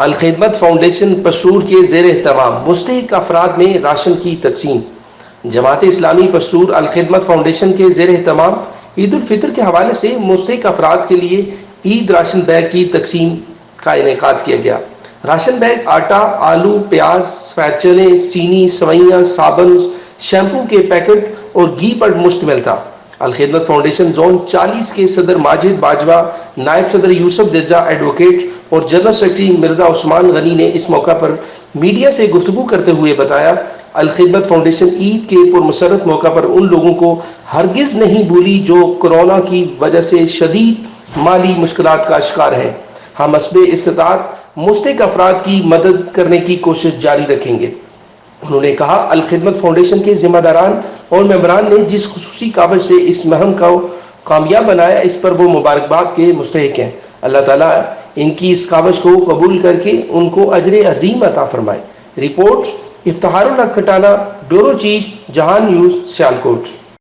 Al-Khidmat foundation Pasrur کے زیر اہتمام مستحق افراد میں راشن کی تقسیم۔ جماعت اسلامی پسرور الخدمت فاؤنڈیشن کے زیر اہتمام عید الفطر کے حوالے سے مستحق افراد کے لیے عید راشن بیگ کی تقسیم کا انعقاد کیا گیا۔ راشن بیگ آٹا، آلو، پیاز، سفید چنے، چینی، سوئیاں، صابن، شیمپو کے پیکٹ اور گھی پر مشتمل تھا۔ الخدمت فاؤنڈیشن زون 40 کے صدر ماجد باجوہ، نائب صدر یوسف ججا ایڈوکیٹ اور جنرل سیکرٹری مرزا عثمان غنی نے اس موقع پر میڈیا سے گفتگو کرتے ہوئے بتایا، الخدمت فاؤنڈیشن عید کے پرمسرت موقع پر ان لوگوں کو ہرگز نہیں بھولی جو کورونا کی وجہ سے شدید مالی مشکلات کا شکار ہیں۔ ہم حسب استطاعت مستحق افراد کی مدد کرنے کی کوشش جاری رکھیں گے۔ انہوں نے کہا، الخدمت فاؤنڈیشن کے ذمہ داران اور ممبران نے جس خصوصی کاوش سے اس مہم کو کامیاب بنایا، اس پر وہ مبارکباد کے مستحق ہیں۔ اللہ تعالیٰ ان کی اس کاوش کو قبول کر کے ان کو اجر عظیم عطا فرمائے۔ رپورٹ افتخار اللہ کھٹانہ، بیورو چیف، جہان نیوز، سیالکوٹ۔